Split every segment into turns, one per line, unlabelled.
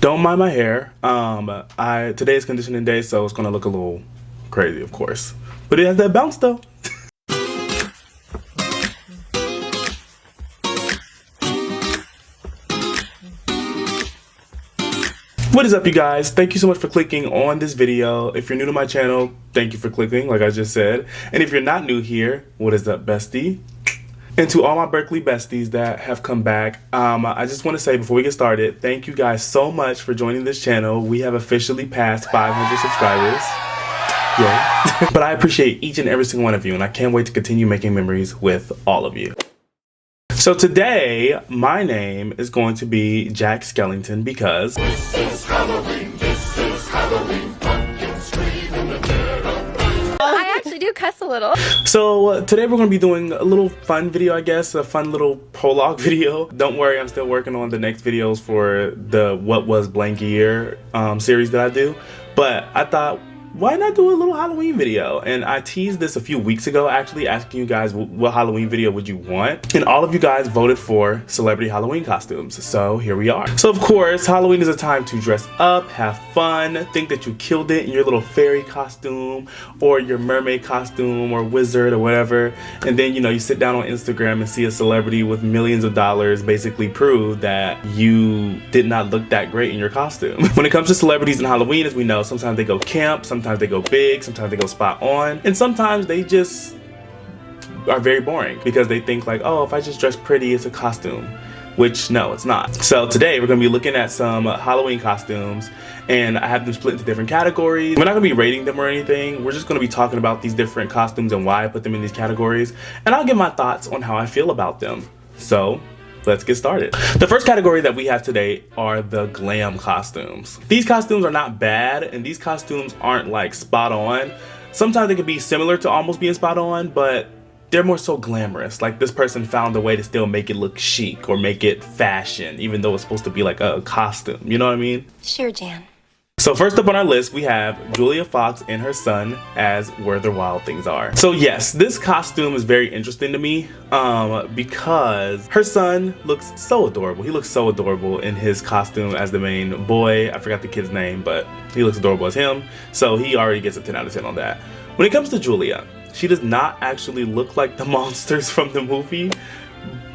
Don't mind my hair. Today is conditioning day, so it's gonna look a little crazy, of course. But it has that bounce though. What is up, you guys? Thank you so much for clicking on this video. If you're new to my channel, thank you for clicking, like I just said. And if you're not new here, what is up, bestie? And to all my Berkeley besties that have come back, I just want to say before we get started, thank you guys so much for joining this channel. We have officially passed 500 subscribers. Yay. But I appreciate each and every single one of you, and I can't wait to continue making memories with all of you. So today, my name is going to be Jack Skellington because this is Halloween, pumpkin scream in the dead of night.
I actually do cuss a little.
So today we're going to be doing a little fun video, I guess, a fun little prologue video. Don't worry, I'm still working on the next videos for the What Was Blank Year series that I do. But I thought, why not do a little Halloween video? And I teased this a few weeks ago, actually asking you guys what Halloween video would you want, and all of you guys voted for celebrity Halloween costumes, so here we are. So of course, Halloween is a time to dress up, have fun, think that you killed it in your little fairy costume or your mermaid costume or wizard or whatever, and then you sit down on Instagram and see a celebrity with millions of dollars basically prove that you did not look that great in your costume. When it comes to celebrities in Halloween, as we know, sometimes they go camp, sometimes they go big, sometimes they go spot on, and sometimes they just are very boring because they think like, oh, if I just dress pretty, it's a costume. Which, no, it's not. So today we're gonna be looking at some Halloween costumes, and I have them split into different categories. We're not gonna be rating them or anything. We're just gonna be talking about these different costumes and why I put them in these categories, and I'll give my thoughts on how I feel about them. So let's get started. The first category that we have today are the glam costumes. These costumes are not bad, and these costumes aren't like spot on. Sometimes they can be similar to almost being spot on, but they're more so glamorous. Like this person found a way to still make it look chic or make it fashion, even though it's supposed to be like a costume. You know what I mean?
Sure, Jan. So
first up on our list, we have Julia Fox and her son as Where the Wild Things Are. So yes, this costume is very interesting to me because her son looks so adorable. He looks so adorable in his costume as the main boy. I forgot the kid's name, but he looks adorable as him. So he already gets a 10 out of 10 on that. When it comes to Julia, she does not actually look like the monsters from the movie,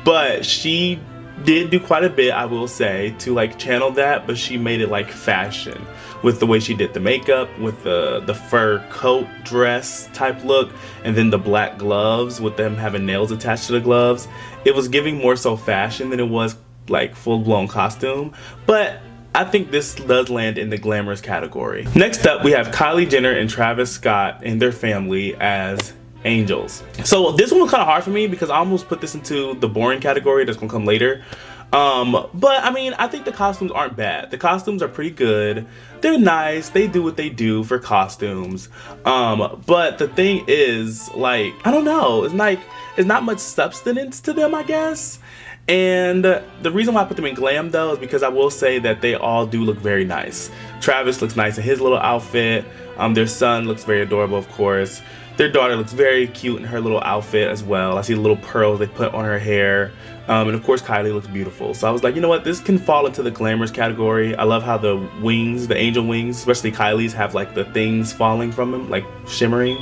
but she did do quite a bit, I will say, to like channel that, but she made it like fashion with the way she did the makeup, with the fur coat dress type look, and then the black gloves with them having nails attached to the gloves. It was giving more so fashion than it was like full-blown costume, but I think this does land in the glamorous category. Next up, we have Kylie Jenner and Travis Scott and their family as angels. So this one was kind of hard for me because I almost put this into the boring category that's gonna come later. But I mean, I think the costumes aren't bad. The costumes are pretty good. They're nice. They do what they do for costumes. But the thing is, like, I don't know. It's like, it's not much substance to them, I guess. And the reason why I put them in glam though is because I will say that they all do look very nice. Travis looks nice in his little outfit. Their son looks very adorable, of course. Their daughter looks very cute in her little outfit as well. I see the little pearls they put on her hair. And of course Kylie looks beautiful. So I was like, you know what, this can fall into the glamorous category. I love how the wings, the angel wings, especially Kylie's, have like the things falling from them, like shimmering.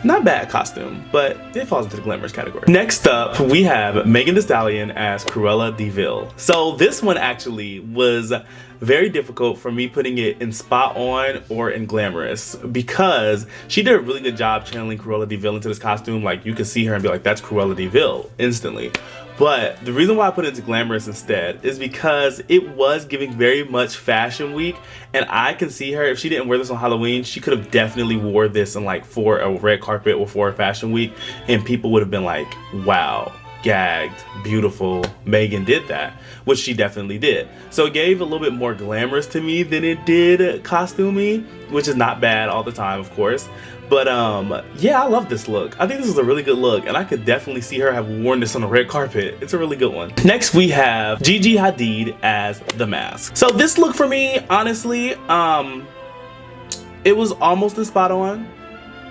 Not bad costume, but it falls into the glamorous category. Next up, we have Megan Thee Stallion as Cruella de Vil. So this one actually was very difficult for me putting it in spot on or in glamorous because she did a really good job channeling Cruella de Vil into this costume. Like you could see her and be like, that's Cruella de Vil instantly. But the reason why I put it into glamorous instead is because it was giving very much fashion week, and I can see her, if she didn't wear this on Halloween, she could have definitely wore this in like for a red carpet or for a fashion week, and people would have been like, wow, gagged, beautiful, Megan did that, which she definitely did. So it gave a little bit more glamorous to me than it did costumey, which is not bad all the time, of course. But yeah, I love this look. I think this is a really good look, and I could definitely see her have worn this on the red carpet. It's a really good one. Next, we have Gigi Hadid as The Mask. So this look for me, honestly, it was almost in spot on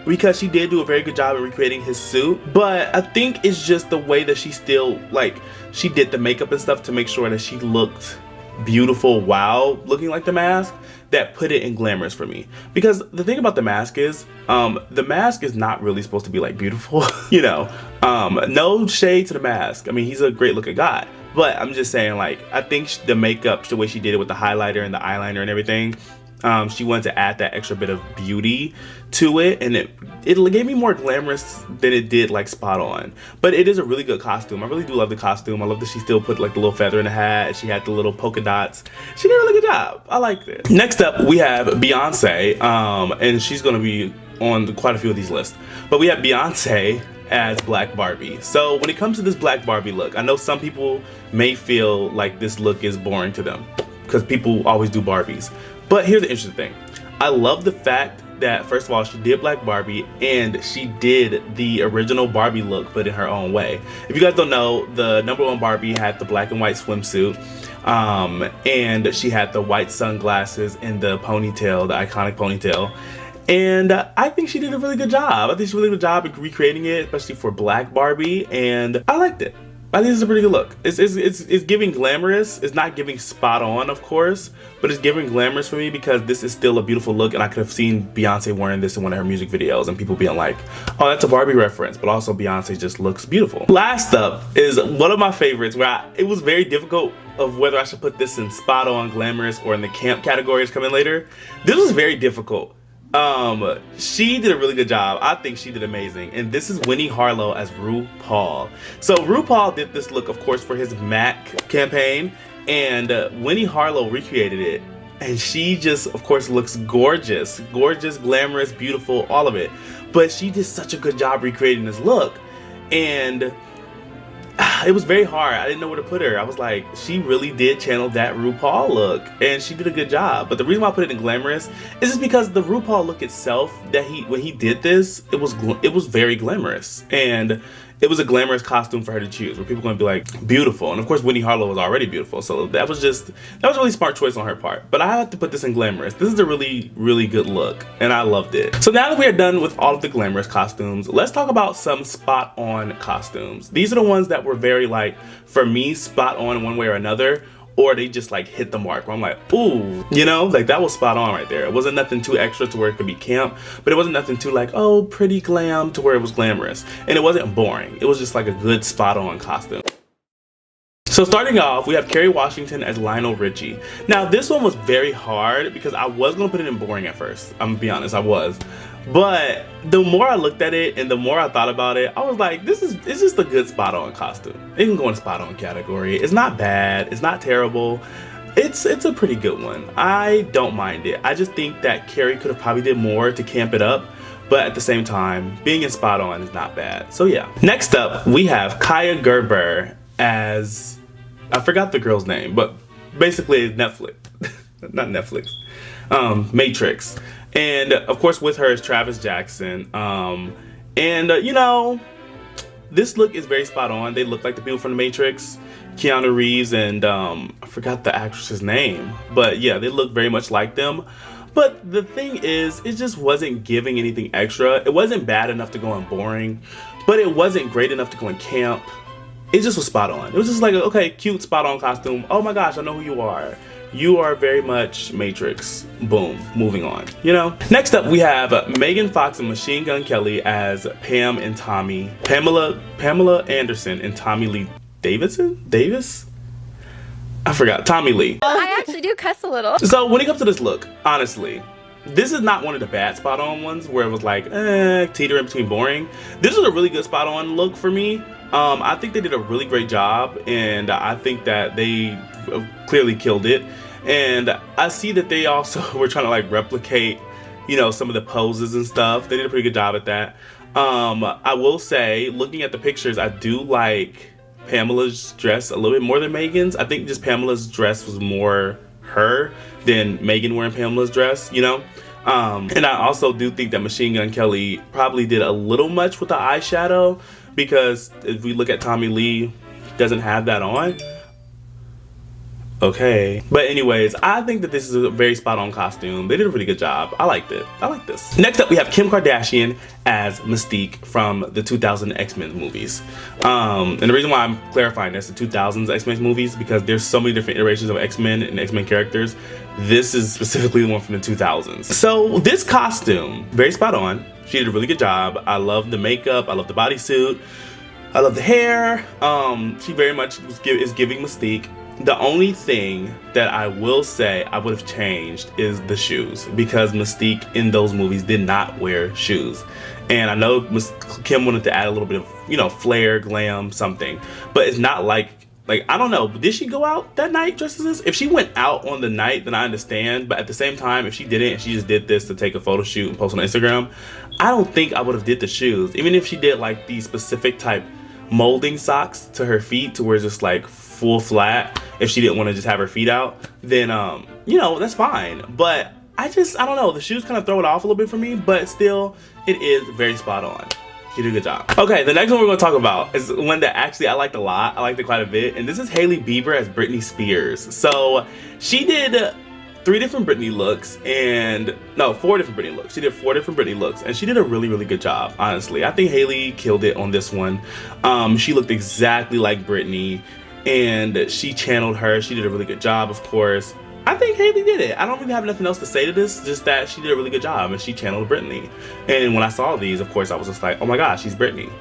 because she did do a very good job at recreating his suit. But I think it's just the way that she still, like, she did the makeup and stuff to make sure that she looked beautiful wow looking like the mask that put it in glamorous for me. Because the thing about the mask is not really supposed to be like beautiful. You know, no shade to the mask. I mean, he's a great looking guy, but I'm just saying, like, I think the makeup, the way she did it with the highlighter and the eyeliner and everything, she wanted to add that extra bit of beauty to it, and it gave me more glamorous than it did like spot on. But it is a really good costume. I really do love the costume. I love that she still put like the little feather in the hat. She had the little polka dots. She did a really good job. I liked it. Next up, we have Beyonce, and she's gonna be on quite a few of these lists. But we have Beyonce as Black Barbie. So when it comes to this Black Barbie look, I know some people may feel like this look is boring to them because people always do Barbies. But here's the interesting thing. I love the fact that, first of all, she did Black Barbie and she did the original Barbie look, but in her own way. If you guys don't know, the #1 Barbie had the black and white swimsuit, and she had the white sunglasses and the ponytail, the iconic ponytail. And I think she did a really good job. I think she did a really good job at recreating it, especially for Black Barbie, and I liked it. I think it's a pretty good look. It's giving glamorous. It's not giving spot on, of course, but it's giving glamorous for me because this is still a beautiful look, and I could have seen Beyonce wearing this in one of her music videos and people being like, oh, that's a Barbie reference, but also Beyonce just looks beautiful. Last up is one of my favorites where it was very difficult of whether I should put this in spot on, glamorous, or in the camp categories coming later. This was very difficult. She did a really good job. I think she did amazing. And this is Winnie Harlow as RuPaul. So RuPaul did this look, of course, for his MAC campaign, and Winnie Harlow recreated it. And she just, of course, looks gorgeous. Gorgeous, glamorous, beautiful, all of it. But she did such a good job recreating this look. And it was very hard. I didn't know where to put her. I was like, she really did channel that RuPaul look, and she did a good job. But the reason why I put it in glamorous is just because the RuPaul look itself, when he did this, it was very glamorous, and it was a glamorous costume for her to choose, where people are going to be like, beautiful. And of course, Winnie Harlow was already beautiful, so that was a really smart choice on her part. But I had to put this in glamorous. This is a really, really good look, and I loved it. So now that we are done with all of the glamorous costumes, let's talk about some spot on costumes. These are the ones that were very, like, for me, spot on in one way or another, or they just like hit the mark where I'm like, ooh, you know, like that was spot on right there. It wasn't nothing too extra to where it could be camp, but it wasn't nothing too like, oh, pretty glam to where it was glamorous. And it wasn't boring. It was just like a good spot on costume. So starting off, we have Kerry Washington as Lionel Richie. Now this one was very hard because I was gonna put it in boring at first. I'm gonna be honest, I was. But the more I looked at it and the more I thought about it, I was like, it's just a good spot on costume. It can go in spot on category. It's not bad, it's not terrible. It's a pretty good one. I don't mind it. I just think that Kerry could have probably did more to camp it up, but at the same time, being in spot on is not bad. So yeah. Next up, we have Kaya Gerber as, I forgot the girl's name, but basically Netflix, not Netflix, Matrix. And of course with her is Travis Jackson. You know, this look is very spot on. They look like the people from the Matrix, Keanu Reeves and I forgot the actress's name, but yeah, they look very much like them. But the thing is, it just wasn't giving anything extra. It wasn't bad enough to go in boring, but it wasn't great enough to go in camp. It just was spot on. It was just like, okay, cute spot on costume. Oh my gosh, I know who you are. You are very much Matrix. Boom. Moving on. You know? Next up, we have Megan Fox and Machine Gun Kelly as Pam and Tommy. Pamela Anderson and Tommy Lee Davis? I forgot. Tommy Lee.
I actually do cuss a little.
So when it comes to this look, honestly, this is not one of the bad spot on ones where it was like, teetering between boring. This is a really good spot on look for me. I think they did a really great job, and I think that they clearly killed it. And I see that they also were trying to like replicate, you know, some of the poses and stuff. They did a pretty good job at that. I will say, looking at the pictures, I do like Pamela's dress a little bit more than Megan's. I think just Pamela's dress was more her than Megan wearing Pamela's dress, you know? And I also do think that Machine Gun Kelly probably did a little much with the eyeshadow, because if we look at Tommy Lee, doesn't have that on. Okay. But anyways, I think that this is a very spot on costume. They did a really good job. I liked it. I like this. Next up, we have Kim Kardashian as Mystique from the 2000 X-Men movies. And the reason why I'm clarifying this, the 2000s X-Men movies, because there's so many different iterations of X-Men and X-Men characters. This is specifically the one from the 2000s. So this costume, very spot on. She did a really good job. I love the makeup. I love the bodysuit. I love the hair. She very much is giving Mystique. The only thing that I will say I would have changed is the shoes, because Mystique in those movies did not wear shoes. And I know Kim wanted to add a little bit of, you know, flair, glam, something, but it's not like, I don't know, did she go out that night dressed as this? If she went out on the night, then I understand, but at the same time, if she didn't, and she just did this to take a photo shoot and post on Instagram, I don't think I would have did the shoes. Even if she did like these specific type molding socks to her feet to where it's just like full flat, if she didn't want to just have her feet out, then you know, that's fine. But I don't know, the shoes kind of throw it off a little bit for me, but still it is very spot on. She did a good job. Okay, the next one we're going to talk about is one that actually I liked a lot. I liked it quite a bit, and this is Hailey Bieber as Britney Spears. So she did 4 different Britney looks, she did 4 different Britney looks, and she did a really, really good job, honestly. I think Hailey killed it on this one. She looked exactly like Britney, and she channeled her. She did a really good job, of course. I think Hailey did it. I don't really have nothing else to say to this, just that she did a really good job, and she channeled Britney. And when I saw these, of course, I was just like, oh my gosh, she's Britney.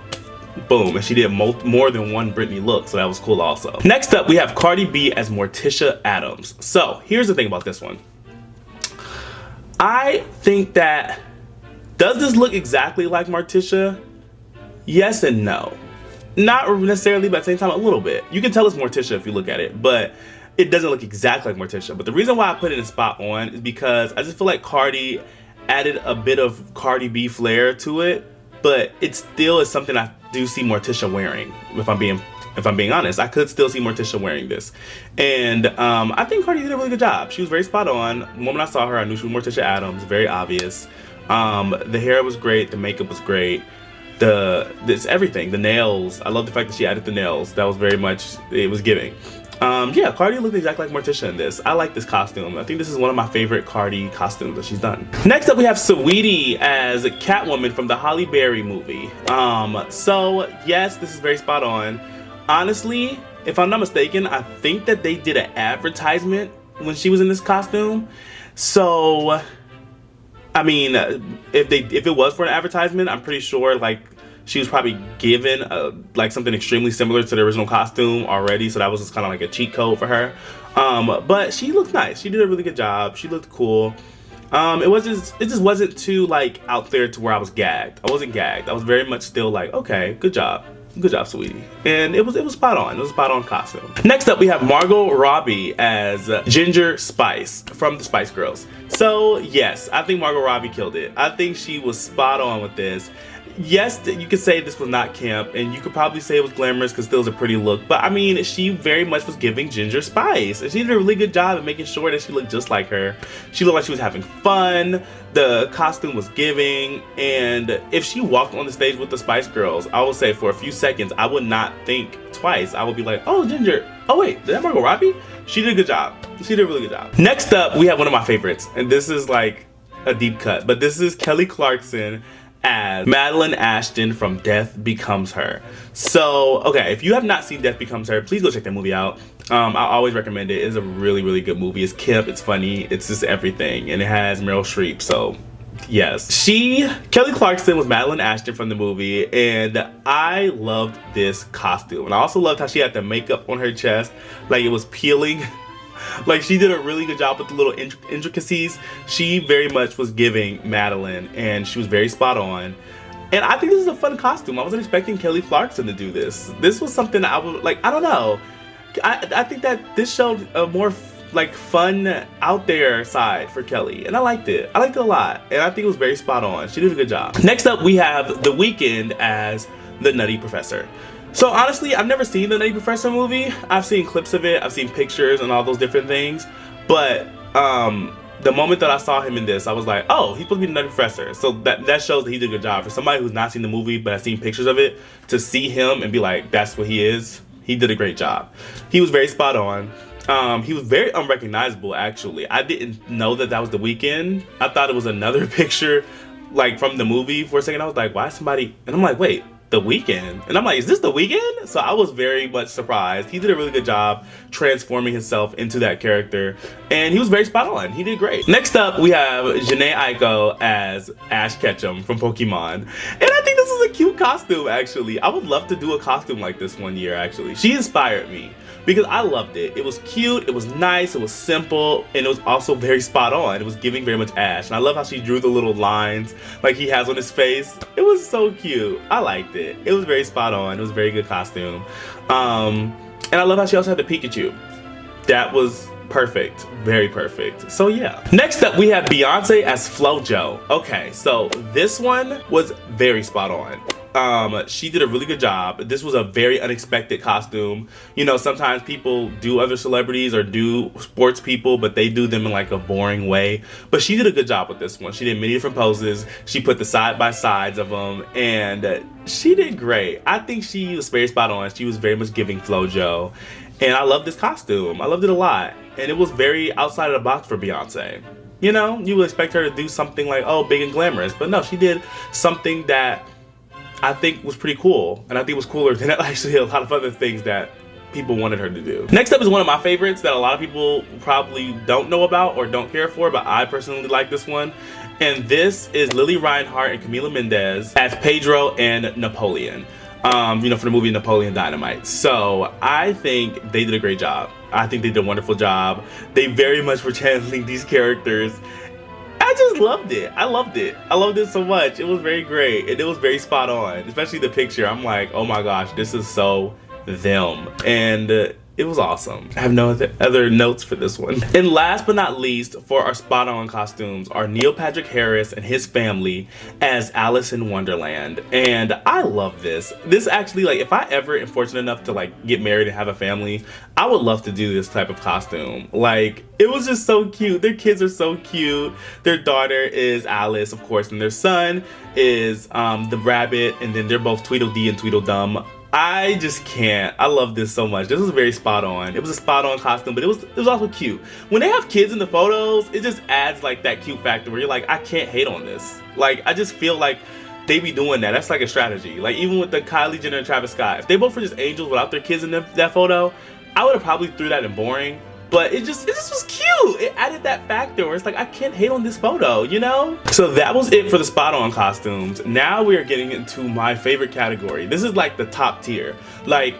Boom, and she did more than one Britney look, so that was cool also. Next up, we have Cardi B as Morticia Addams. So, here's the thing about this one. I think that, does this look exactly like Morticia? Yes and no. Not necessarily, but at the same time, a little bit. You can tell it's Morticia if you look at it, but it doesn't look exactly like Morticia. But the reason why I put it in spot on is because I just feel like Cardi added a bit of Cardi B flair to it, but it still is something I do see Morticia wearing. If I'm being honest, I could still see Morticia wearing this. And I think Cardi did a really good job. She was very spot on. The moment I saw her, I knew she was Morticia Addams, very obvious. The hair was great, the makeup was great. This everything, the nails. I love the fact that she added the nails. That was very much, it was giving. Yeah, Cardi looked exactly like Morticia in this. I like this costume. I think this is one of my favorite Cardi costumes that she's done. Next up, we have Saweetie as Catwoman from the Halle Berry movie. So yes, this is very spot on. Honestly, if I'm not mistaken, I think that they did an advertisement when she was in this costume. So, I mean, if it was for an advertisement, I'm pretty sure like she was probably given like something extremely similar to the original costume already, so that was just kind of like a cheat code for her. But she looked nice. She did a really good job. She looked cool. It just wasn't too like out there to where I was gagged. I wasn't gagged. I was very much still like, okay, good job. Good job, Saweetie. And it was spot on. It was a spot on costume. Next up, we have Margot Robbie as Ginger Spice from the Spice Girls. So yes, I think Margot Robbie killed it. I think she was spot on with this. Yes, you could say this was not camp, and you could probably say it was glamorous because still was a pretty look, but I mean, she very much was giving Ginger Spice, and she did a really good job of making sure that she looked just like her. She looked like she was having fun, the costume was giving, and if she walked on the stage with the Spice Girls, I would say for a few seconds, I would not think twice. I would be like, oh, Ginger, oh wait, is that Margot Robbie? She did a good job. She did a really good job. Next up, we have one of my favorites, and this is like a deep cut, but this is Kelly Clarkson as Madeline Ashton from Death Becomes Her. So, okay, if you have not seen Death Becomes Her, please go check that movie out. I always recommend it. It's a really, really good movie. It's camp, it's funny, it's just everything. And it has Meryl Streep, so yes. Kelly Clarkson was Madeline Ashton from the movie, and I loved this costume. And I also loved how she had the makeup on her chest, like it was peeling. Like, she did a really good job with the little intricacies. She very much was giving Madeline, and she was very spot on. And I think this is a fun costume. I wasn't expecting Kelly Clarkson to do this. This was something that I would, like, I don't know. I think that this showed a more, like, fun, out there side for Kelly. And I liked it. I liked it a lot. And I think it was very spot on. She did a good job. Next up, we have The Weeknd as the Nutty Professor. So honestly, I've never seen the Nutty Professor movie. I've seen clips of it, I've seen pictures and all those different things. But the moment that I saw him in this, I was like, oh, he's supposed to be the Nutty Professor. So that shows that he did a good job. For somebody who's not seen the movie but has seen pictures of it, to see him and be like, that's what he is, he did a great job. He was very spot on. He was very unrecognizable, actually. I didn't know that was The Weeknd. I thought it was another picture, like, from the movie. For a second, I was like, why is somebody... And I'm like, wait, The Weeknd? And I'm like, is this The Weeknd? So I was very much surprised. He did a really good job transforming himself into that character, and he was very spot on. He did great. Next up, we have Jhené Aiko as Ash Ketchum from Pokemon. And I think this is a cute costume, actually. I would love to do a costume like this one year, actually. She inspired me, because I loved it. It was cute, it was nice, it was simple, and it was also very spot on. It was giving very much Ash. And I love how she drew the little lines like he has on his face. It was so cute. I liked it. It was very spot on. It was a very good costume. And I love how she also had the Pikachu. That was perfect. Very perfect. So yeah. Next up, we have Beyonce as FloJo. Okay, so this one was very spot on. She did a really good job. This was a very unexpected costume. You know, sometimes people do other celebrities or do sports people, but they do them in like a boring way. But she did a good job with this one. She did many different poses. She put the side by sides of them, and she did great. I think she was very spot on. She was very much giving FloJo, and I love this costume. I loved it a lot, and it was very outside of the box for Beyonce. You know, you would expect her to do something like, oh, big and glamorous, but no, she did something that I think was pretty cool, and I think it was cooler than actually a lot of other things that people wanted her to do. Next up is one of my favorites that a lot of people probably don't know about or don't care for, but I personally like this one. And this is Lily Reinhart and Camila Mendez as Pedro and Napoleon, you know, for the movie Napoleon Dynamite. So I think they did a great job. I think they did a wonderful job. They very much were channeling these characters. I just loved it. I loved it. I loved it so much. It was very great, and it was very spot on, especially the picture. I'm like, oh my gosh, this is so them. And it was awesome. I have no other notes for this one. And last but not least, for our spot on costumes are Neil Patrick Harris and his family as Alice in Wonderland. And I love this. This actually, like, if I ever am fortunate enough to like get married and have a family, I would love to do this type of costume. Like, it was just so cute. Their kids are so cute. Their daughter is Alice, of course, and their son is the rabbit, and then they're both Tweedledee and Tweedledum. I just can't. I love this so much. This was very spot on. It was a spot on costume, but it was also cute. When they have kids in the photos, it just adds like that cute factor where you're like, I can't hate on this. Like, I just feel like they be doing that. That's like a strategy. Like, even with the Kylie Jenner and Travis Scott, if they both were just angels without their kids in that photo, I would have probably threw that in boring. But it just was cute. It added that factor where it's like, I can't hate on this photo, you know? So that was it for the spot on costumes. Now we are getting into my favorite category. This is like the top tier. Like,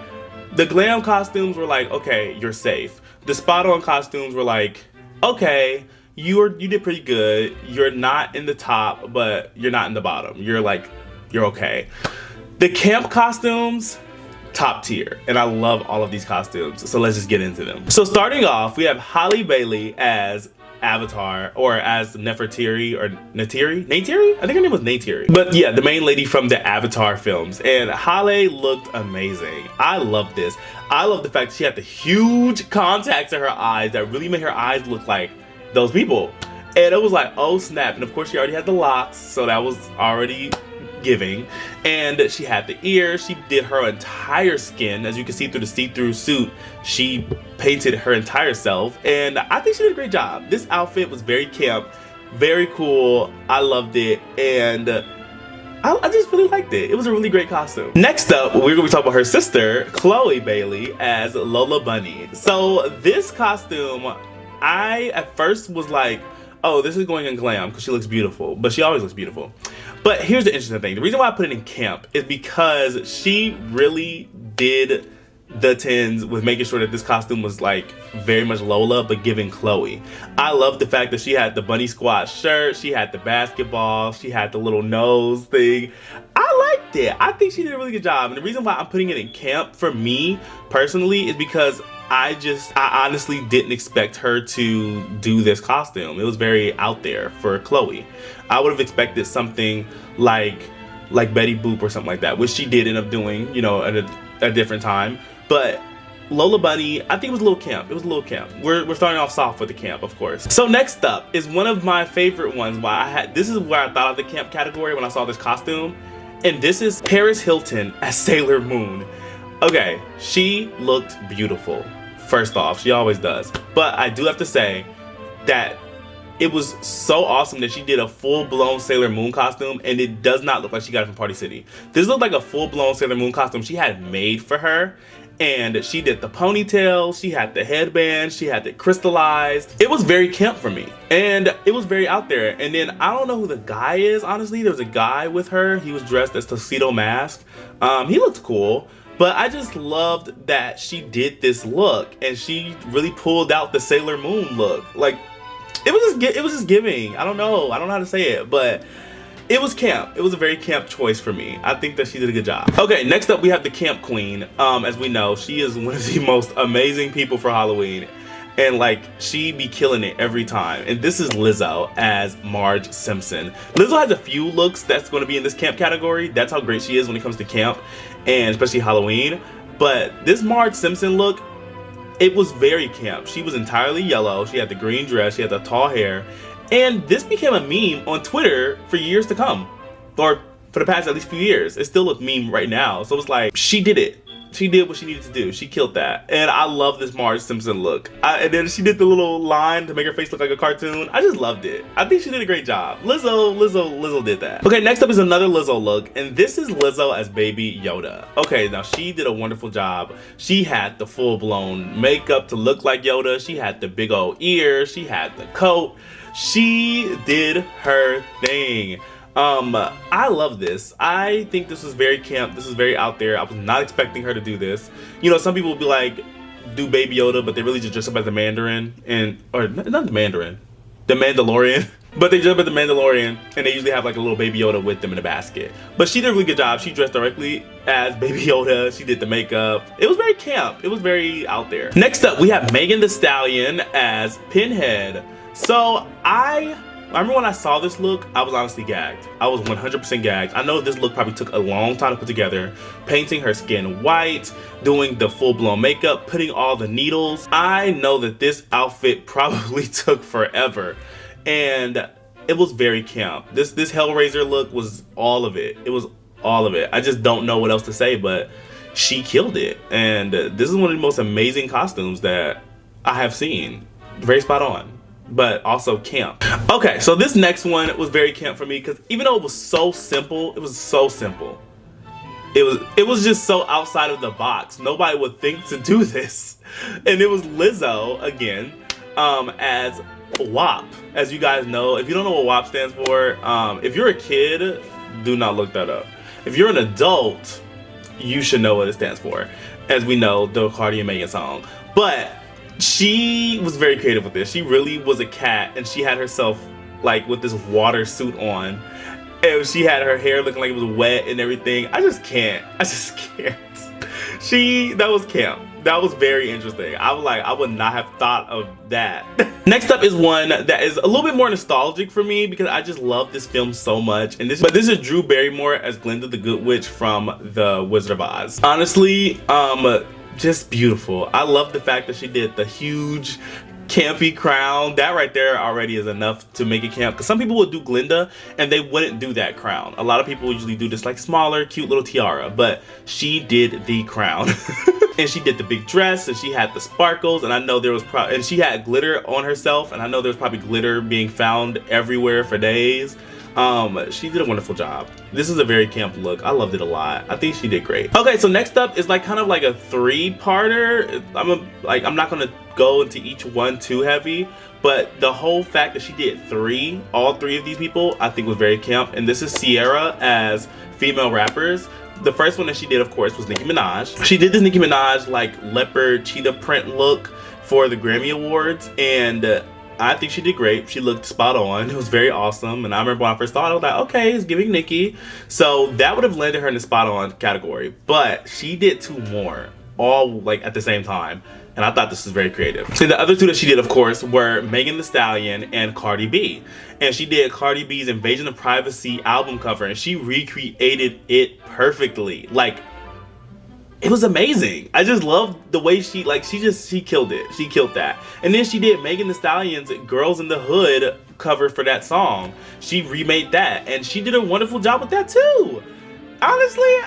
the glam costumes were like, okay, you're safe. The spot on costumes were like, okay, you did pretty good. You're not in the top, but you're not in the bottom. You're okay. The camp costumes, top tier, and I love all of these costumes, so let's just get into them. So starting off, we have Halle Bailey as Avatar, or as Nefertiri, or Neytiri? I think her name was Neytiri. But yeah, the main lady from the Avatar films, and Halle looked amazing. I love this. I love the fact that she had the huge contacts in her eyes that really made her eyes look like those people. And it was like, oh snap. And of course she already had the locks, so that was already giving. And she had the ears. She did her entire skin. As you can see through the see-through suit, she painted her entire self, and I think she did a great job. This outfit was very camp, very cool. I loved it, and I just really liked it. It was a really great costume. Next up, we're gonna be talking about her sister, Chloe Bailey, as Lola Bunny. So this costume, I at first was like, oh, this is going in glam because she looks beautiful, but she always looks beautiful. But here's the interesting thing. The reason why I put it in camp is because she really did the tens with making sure that this costume was like very much Lola, but giving Chloe. I love the fact that she had the bunny squat shirt, she had the basketball, she had the little nose thing. I liked it. I think she did a really good job. And the reason why I'm putting it in camp for me personally is because I honestly didn't expect her to do this costume. It was very out there for Chloe. I would have expected something like Betty Boop or something like that, which she did end up doing, you know, at a different time. But Lola Bunny, I think it was a little camp. It was a little camp. We're starting off soft with the camp, of course. So next up is one of my favorite ones. This is where I thought of the camp category when I saw this costume, and this is Paris Hilton as Sailor Moon. Okay, she looked beautiful first off. She always does. But I do have to say that it was so awesome that she did a full-blown Sailor Moon costume, and it does not look like she got it from Party City. This looked like a full-blown Sailor Moon costume she had made for her, and she did the ponytail, she had the headband, she had it crystallized. It was very camp for me, and it was very out there. And then I don't know who the guy is, honestly. There was a guy with her. He was dressed as Tuxedo Mask. He looked cool. But I just loved that she did this look, and she really pulled out the Sailor Moon look. Like, it was just giving. I don't know how to say it, but it was camp. It was a very camp choice for me. I think that she did a good job. Okay, next up we have the Camp Queen. As we know, she is one of the most amazing people for Halloween, and like, she be killing it every time. And this is Lizzo as Marge Simpson. Lizzo has a few looks that's going to be in this camp category. That's how great she is when it comes to camp, and especially Halloween. But this Marge Simpson look, it was very camp. She was entirely yellow. She had the green dress. She had the tall hair. And this became a meme on Twitter for years to come. Or for the past at least few years. It's still a meme right now. So it's like, she did it. She did what she needed to do. She killed that. And I love this Marge Simpson look. And then she did the little line to make her face look like a cartoon. I just loved it. I think she did a great job. Lizzo did that. Okay, next up is another Lizzo look. And this is Lizzo as Baby Yoda. Okay, now she did a wonderful job. She had the full-blown makeup to look like Yoda. She had the big old ears. She had the coat. She did her thing. I love this. I think this was very camp. This is very out there. I was not expecting her to do this. You know, some people will be like, do Baby Yoda, but they really just dress up as the Mandarin, or not the Mandarin, the Mandalorian. But they dress up as the Mandalorian, and they usually have like a little Baby Yoda with them in a basket. But she did a really good job. She dressed directly as Baby Yoda. She did the makeup. It was very camp. It was very out there. Next up, we have Megan Thee Stallion as Pinhead. So I remember when I saw this look, I was honestly gagged. I was 100% gagged. I know this look probably took a long time to put together. Painting her skin white, doing the full-blown makeup, putting all the needles. I know that this outfit probably took forever. And it was very camp. This Hellraiser look was all of it. It was all of it. I just don't know what else to say, but she killed it. And this is one of the most amazing costumes that I have seen. Very spot on, but also camp. Okay, so this next one was very camp for me because even though it was so simple, it was so simple. It was just so outside of the box. Nobody would think to do this. And it was Lizzo again, as WAP. As you guys know, if you don't know what WAP stands for, if you're a kid, do not look that up. If you're an adult, you should know what it stands for. As we know, the Cardi and Megan song. But she was very creative with this. She really was a cat, and she had herself like with this water suit on, and she had her hair looking like it was wet and everything. I just can't. That was camp. That was very interesting. I was like, I would not have thought of that. Next up is one that is a little bit more nostalgic for me because I just love this film so much. And this is Drew Barrymore as Glinda the Good Witch from The Wizard of Oz. Honestly, just beautiful. I love the fact that she did the huge campy crown. That right there already is enough to make it camp, because some people would do Glinda and they wouldn't do that crown. A lot of people usually do this like smaller cute little tiara, but she did the crown. And she did the big dress, and she had the sparkles, and I know there was and she had glitter on herself, and I know there was probably glitter being found everywhere for days. She did a wonderful job. This is a very camp look. I loved it a lot. I think she did great. Okay, so next up is like kind of like a three-parter. I'm not gonna go into each one too heavy, but the whole fact that she did all three of these people, I think was very camp. And this is Sierra as female rappers. The first one that she did, of course, was Nicki Minaj. She did this Nicki Minaj like leopard cheetah print look for the Grammy Awards, and I think she did great. She looked spot on. It was very awesome. And I remember when I first thought, I was like, okay, it's giving Nicki. So that would have landed her in the spot on category. But she did two more, all like at the same time. And I thought this was very creative. So the other two that she did, of course, were Megan Thee Stallion and Cardi B. And she did Cardi B's Invasion of Privacy album cover, and she recreated it perfectly. Like, it was amazing. I just loved the way she killed it. She killed that. And then she did Megan Thee Stallion's Girls in the Hood cover for that song. She remade that, and she did a wonderful job with that too. Honestly,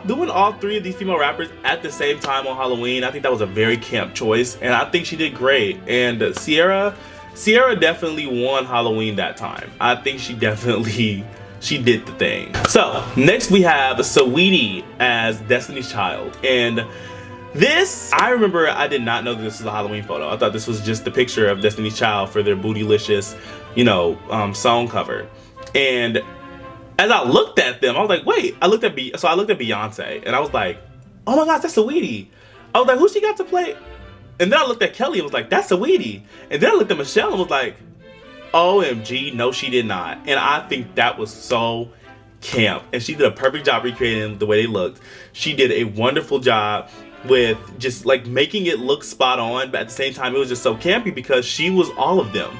doing all three of these female rappers at the same time on Halloween, I think that was a very camp choice, and I think she did great. And Sierra definitely won Halloween that time. I think she did the thing. So next we have Saweetie as Destiny's Child, and this, I remember I did not know that this was a Halloween photo. I thought this was just the picture of Destiny's Child for their Bootylicious, song cover. And as I looked at them, I was like, wait, I looked at Beyonce, and I was like, oh my gosh, that's Saweetie. I was like, who she got to play? And then I looked at Kelly and was like, that's Saweetie. And then I looked at Michelle and was like, OMG, no, she did not. And I think that was so camp. And she did a perfect job recreating the way they looked. She did a wonderful job with just like making it look spot on, but at the same time it was just so campy because she was all of them.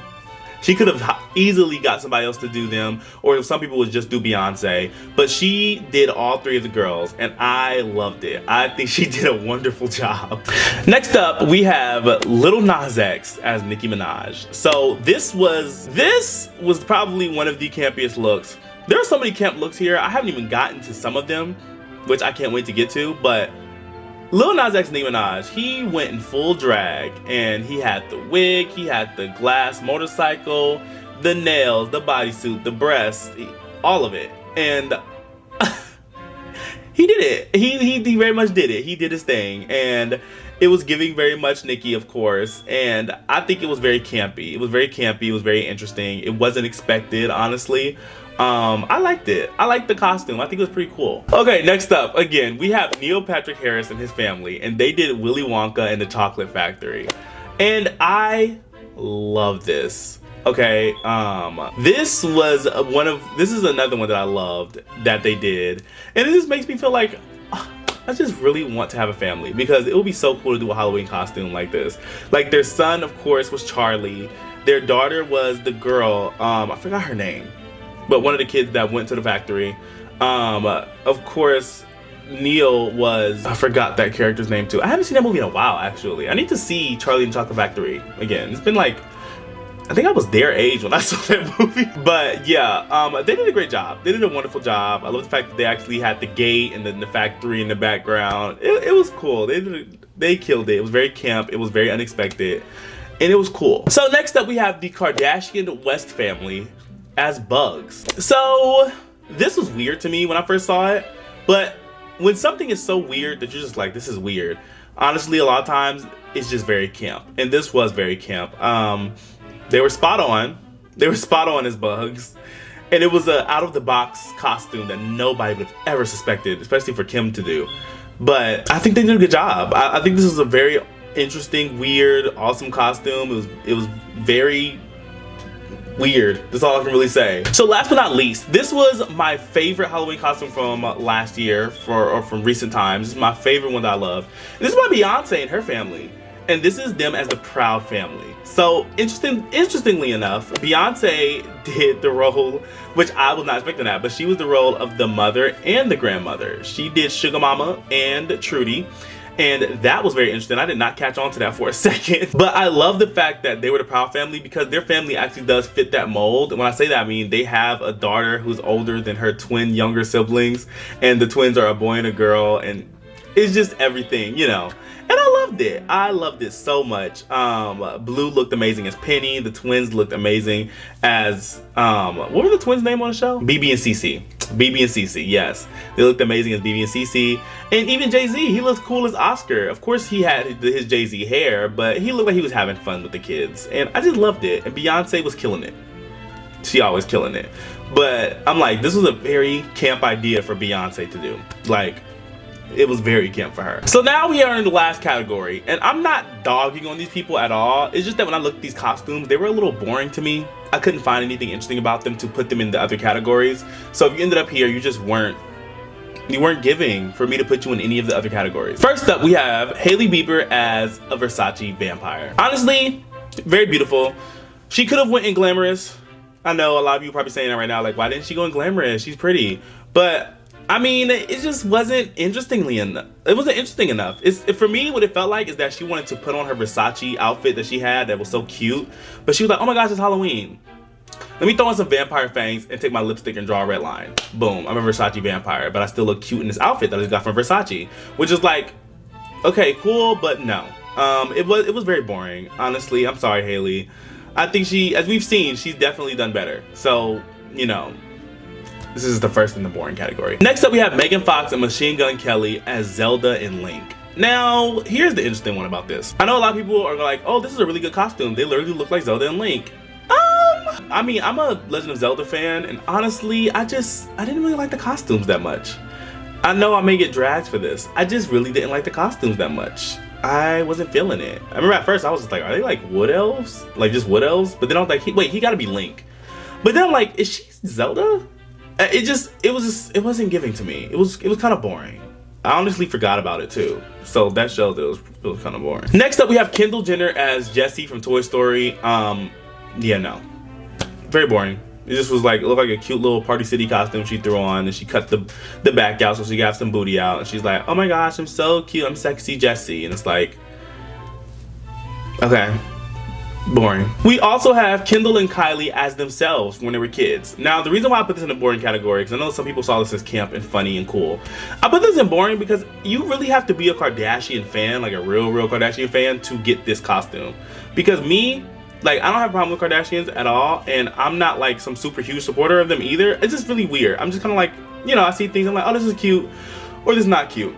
She could have easily got somebody else to do them, or some people would just do Beyonce, but she did all three of the girls, and I loved it. I think she did a wonderful job. Next up, we have Lil Nas X as Nicki Minaj. So this was probably one of the campiest looks. There are so many camp looks here. I haven't even gotten to some of them, which I can't wait to get to, but Lil Nas X and Nicki Minaj, he went in full drag, and he had the wig, he had the glass motorcycle, the nails, the bodysuit, the breasts, all of it. And he did it. He very much did it. He did his thing, and it was giving very much Nicki, of course, and I think it was very campy. It was very campy. It was very interesting. It wasn't expected, honestly. I liked it. I liked the costume. I think it was pretty cool. Okay, next up, again, we have Neil Patrick Harris and his family, and they did Willy Wonka and the Chocolate Factory. And I love this. Okay, this is another one that I loved that they did. And it just makes me feel like, I just really want to have a family, because it would be so cool to do a Halloween costume like this. Like, their son, of course, was Charlie. Their daughter was the girl, I forgot her name, but one of the kids that went to the factory. Of course, Neil was, I forgot that character's name too. I haven't seen that movie in a while, actually. I need to see Charlie and the Chocolate Factory again. It's been like, I think I was their age when I saw that movie. But yeah, they did a great job. They did a wonderful job. I love the fact that they actually had the gate and then the factory in the background. It was cool. They killed it. It was very camp. It was very unexpected. And it was cool. So next up, we have the Kardashian West family as Bugs. So this was weird to me when I first saw it, but when something is so weird that you're just like, this is weird, honestly, a lot of times it's just very camp, and this was very camp. They were spot on. They were spot on as Bugs, and it was a out of the box costume that nobody would have ever suspected, especially for Kim to do. But I think they did a good job. I think this was a very interesting, weird, awesome costume. It was very weird. That's all I can really say. So last but not least, this was my favorite Halloween costume from last year, or from recent times. This is my favorite one that I love. And this is by Beyonce and her family. And this is them as the Proud Family. So interestingly enough, Beyonce did the role, which I was not expecting that, but she was the role of the mother and the grandmother. She did Sugar Mama and Trudy. And that was very interesting. I did not catch on to that for a second. But I love the fact that they were the Proud Family, because their family actually does fit that mold. And when I say that, I mean they have a daughter who's older than her twin younger siblings. And the twins are a boy and a girl. And it's just everything, you know. And I loved it. I loved it so much. Blue looked amazing as Penny. The twins looked amazing as, what were the twins' name on the show? BB and CC. BB and CC, yes. They looked amazing as BB and CC. And even Jay-Z, he looked cool as Oscar. Of course, he had his Jay-Z hair, but he looked like he was having fun with the kids. And I just loved it. And Beyonce was killing it. She always killing it. But I'm like, this was a very camp idea for Beyonce to do. Like, it was very camp for her. So now we are in the last category, and I'm not dogging on these people at all. It's just that when I looked at these costumes, they were a little boring to me. I couldn't find anything interesting about them to put them in the other categories. So if you ended up here, you just weren't giving for me to put you in any of the other categories. First up, we have Hailey Bieber as a Versace vampire. Honestly, very beautiful. She could have went in glamorous. I know a lot of you probably saying that right now, like, why didn't she go in glamorous? She's pretty. But I mean, it just wasn't interesting enough. For me, what it felt like is that she wanted to put on her Versace outfit that she had that was so cute, but she was like, oh my gosh, it's Halloween. Let me throw in some vampire fangs and take my lipstick and draw a red line. Boom, I'm a Versace vampire, but I still look cute in this outfit that I just got from Versace, which is like, okay, cool, but no. It was very boring, honestly. I'm sorry, Haley. I think as we've seen, she's definitely done better. So, you know, this is the first in the boring category. Next up, we have Megan Fox and Machine Gun Kelly as Zelda and Link. Now, here's the interesting one about this. I know a lot of people are like, oh, this is a really good costume. They literally look like Zelda and Link. I mean, I'm a Legend of Zelda fan, and honestly, I didn't really like the costumes that much. I know I may get dragged for this. I just really didn't like the costumes that much. I wasn't feeling it. I remember at first I was just like, are they like wood elves? Like just wood elves? But then I was like, wait, he gotta be Link. But then I'm like, is she Zelda? It wasn't giving to me. It was kind of boring. I honestly forgot about it too. So that shows that it was kind of boring. Next up, we have Kendall Jenner as Jessie from Toy Story. Yeah, no. Very boring. It just was like, it looked like a cute little Party City costume she threw on, and she cut the back out so she got some booty out, and she's like, oh my gosh, I'm so cute, I'm sexy Jessie. And it's like, okay, boring. We also have Kendall and Kylie as themselves when they were kids. Now, the reason why I put this in the boring category, because I know some people saw this as camp and funny and cool. I put this in boring because you really have to be a Kardashian fan, like a real Kardashian fan, to get this costume. Because me, like, I don't have a problem with Kardashians at all, and I'm not like some super huge supporter of them either. It's just really weird. I'm just kind of like, you know, I see things, I'm like, oh, this is cute, or this is not cute.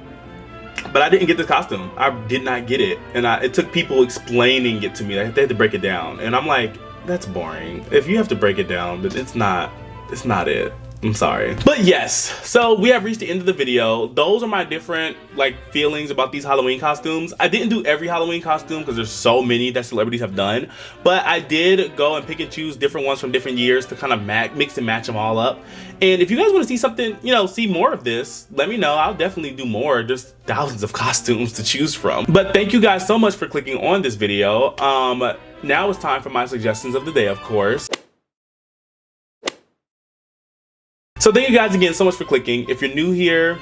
But I didn't get this costume. I did not get it, and it took people explaining it to me. Like, they had to break it down, and I'm like, that's boring. If you have to break it down, but it's not it. I'm sorry. But yes, so we have reached the end of the video. Those are my different like feelings about these Halloween costumes. I didn't do every Halloween costume because there's so many that celebrities have done, but I did go and pick and choose different ones from different years to kind of mix and match them all up. And if you guys want to see something, you know, see more of this, let me know. I'll definitely do more. There's thousands of costumes to choose from. But thank you guys so much for clicking on this video. Now it's time for my suggestions of the day, of course. So thank you guys again so much for clicking. If you're new here,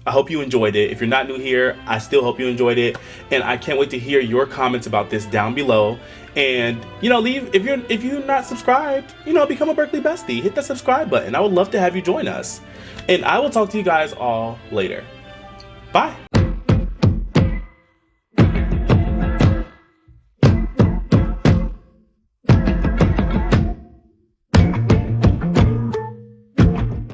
I hope you enjoyed it. If you're not new here, I still hope you enjoyed it. And I can't wait to hear your comments about this down below. And, you know, if you're not subscribed, you know, become a Berkeley bestie. Hit that subscribe button. I would love to have you join us. And I will talk to you guys all later. Bye.